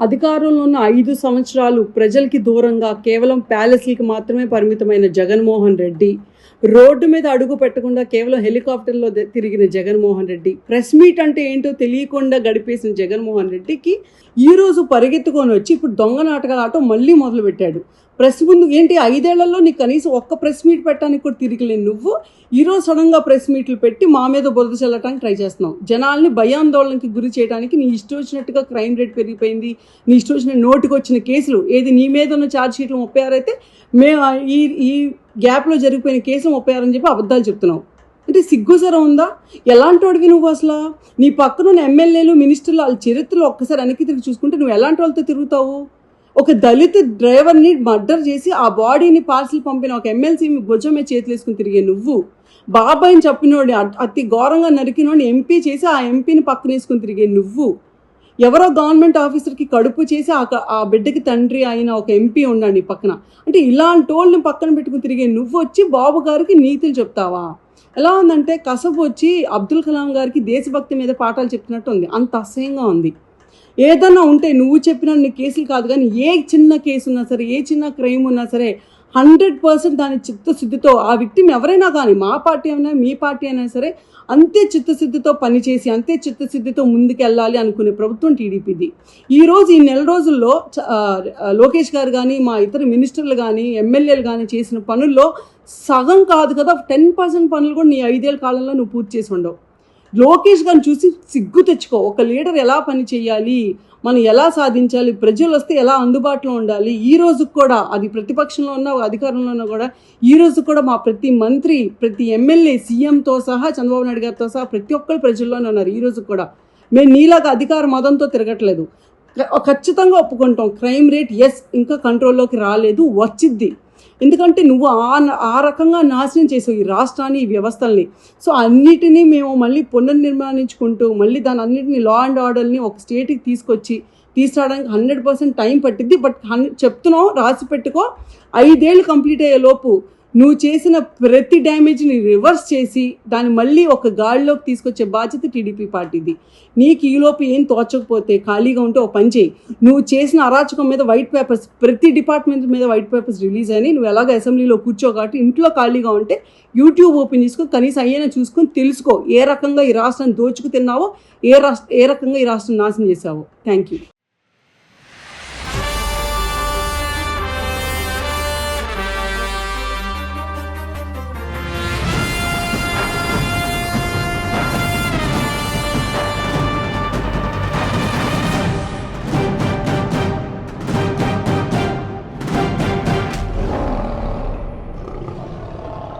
అధికారంలో ఉన్న 5 సంవత్సరాలు ప్రజలకి దూరంగా కేవలం ప్యాలెస్లకి మాత్రమే పరిమితమైన జగన్మోహన్ రెడ్డి, రోడ్డు మీద అడుగు పెట్టకుండా కేవలం హెలికాప్టర్లో తిరిగిన జగన్మోహన్ రెడ్డి, ప్రెస్ మీట్ అంటే ఏంటో తెలియకుండా గడిపేసిన జగన్మోహన్ రెడ్డికి ఈరోజు పరిగెత్తుకొని వచ్చి ఇప్పుడు దొంగ నాటకాల ఆటో మళ్ళీ మొదలుపెట్టాడు. ప్రెస్ ముందు ఏంటి 5 ఏళ్లలో నీకు కనీసం ఒక్క ప్రెస్ మీట్ పెట్టడానికి కూడా తిరిగిలేను నువ్వు ఈరోజు సడన్గా ప్రెస్ మీట్లు పెట్టి మా మీద బురద చల్లటానికి ట్రై చేస్తున్నావు. జనాల్ని భయాందోళనకి గురి చేయడానికి నీ ఇష్టం వచ్చినట్టుగా క్రైమ్ రేట్ పెరిగిపోయింది, నీ ఇష్టం వచ్చిన నోటికి వచ్చిన కేసులు, ఏది నీ మీద ఉన్న ఛార్జ్ షీట్లు 36 అయితే మేము ఈ గ్యాప్లో జరిగిపోయిన కేసులు 36 అని చెప్పి అబద్ధాలు చెప్తున్నావు. అంటే సిగ్గుసరం ఉందా? ఎలాంటి వాడివి నువ్వు అసలు? నీ పక్కన ఎమ్మెల్యేలు మినిస్టర్లు వాళ్ళ చరిత్రలో ఒక్కసారి వెనక్కి తిరిగి చూసుకుంటే నువ్వు ఎలాంటి వాళ్ళతో తిరుగుతావు? ఒక దళిత డ్రైవర్ని మర్డర్ చేసి ఆ బాడీని పార్సిల్ పంపిన ఒక ఎమ్మెల్సీ భుజం మీద చేతులు వేసుకుని తిరిగే నువ్వు, బాబాయిని చెప్పినోడిని అతి ఘోరంగా నరికినోడిని ఎంపీ చేసి ఆ ఎంపీని పక్కన వేసుకుని తిరిగే నువ్వు, ఎవరో గవర్నమెంట్ ఆఫీసర్కి కడుపు చేసి ఆ బిడ్డకి తండ్రి అయిన ఒక ఎంపీ ఉండండి పక్కన. అంటే ఇలాంటి వాళ్ళని పక్కన పెట్టుకుని తిరిగే నువ్వు వచ్చి బాబు గారికి నీతులు చెప్తావా? ఎలా ఉందంటే కసబు వచ్చి అబ్దుల్ కలాం గారికి దేశభక్తి మీద పాఠాలు చెప్తున్నట్టు ఉంది. అంత అసహ్యంగా ఉంది. ఏదన్నా ఉంటే నువ్వు చెప్పిన నీ కేసులు కాదు కానీ ఏ చిన్న కేసు ఉన్నా సరే, ఏ చిన్న క్రైమ్ ఉన్నా సరే 100% దాని చిత్తశుద్ధితో ఆ విక్టిమ్ ఎవరైనా కానీ, మా పార్టీ అయినా మీ పార్టీ అయినా సరే, అంతే చిత్తశుద్ధితో పనిచేసి అంతే చిత్తశుద్ధితో ముందుకెళ్ళాలి అనుకునే ప్రభుత్వం టీడీపీది. ఈరోజు ఈ నెల రోజుల్లో లోకేష్ గారు కానీ మా ఇతర మినిస్టర్లు కానీ ఎమ్మెల్యేలు కానీ చేసిన పనుల్లో సగం కాదు కదా 10% పనులు కూడా నీ 5 ఏళ్ళ కాలంలో నువ్వు పూర్తి చేసి ఉండవు. లోకేష్ గారిని చూసి సిగ్గు తెచ్చుకో. ఒక లీడర్ ఎలా పని చేయాలి, మనం ఎలా సాధించాలి, ప్రజలు వస్తే ఎలా అందుబాటులో ఉండాలి, ఈ రోజు కూడా అది ప్రతిపక్షంలో ఉన్న అధికారంలో ఉన్నా కూడా ఈ రోజు కూడా మా ప్రతి మంత్రి, ప్రతి ఎమ్మెల్యే, సీఎంతో సహా చంద్రబాబు నాయుడు గారితో సహా ప్రతి ఒక్కరు ప్రజల్లోనే ఉన్నారు. ఈ రోజు కూడా మేము నీలాగా అధికార మదంతో తిరగట్లేదు. ఖచ్చితంగా ఒప్పుకుంటాం క్రైమ్ రేట్ ఇంకా కంట్రోల్లోకి రాలేదు, వచ్చిద్ది. ఎందుకంటే నువ్వు ఆ రకంగా నాశనం చేసావు ఈ రాష్ట్రాన్ని, ఈ వ్యవస్థల్ని. సో అన్నిటినీ మేము మళ్ళీ పునర్నిర్మాణించుకుంటూ మళ్ళీ దాని అన్నిటినీ లా అండ్ ఆర్డర్ని ఒక స్టేట్కి తీసుకురావడానికి 100% టైం పట్టిద్ది. బట్ చెప్తున్నావు, రాసి పెట్టుకో, 5 ఏళ్ళు కంప్లీట్ అయ్యే లోపు నువ్వు చేసిన ప్రతి డ్యామేజ్ని రివర్స్ చేసి దాన్ని మళ్ళీ ఒక గాడిలోకి తీసుకొచ్చే బాధ్యత టీడీపీ పార్టీది. నీకు ఈలోపు ఏం తోచకపోతే ఖాళీగా ఉంటే ఒక పని చేయి. నువ్వు చేసిన అరాచకం మీద వైట్ పేపర్స్, ప్రతి డిపార్ట్మెంట్ మీద వైట్ పేపర్స్ రిలీజ్ అయినాయి. నువ్వు ఎలాగో అసెంబ్లీలో కూర్చో కాబట్టి ఇంట్లో ఖాళీగా ఉంటే యూట్యూబ్ ఓపెన్ చేసుకొని కనీసం అయ్యేనా చూసుకొని తెలుసుకో ఏ రకంగా ఈ రాష్ట్రాన్ని దోచుకు తిన్నావో, ఏ రకంగా ఈ రాష్ట్రం నాశనం చేసావో. Thank you.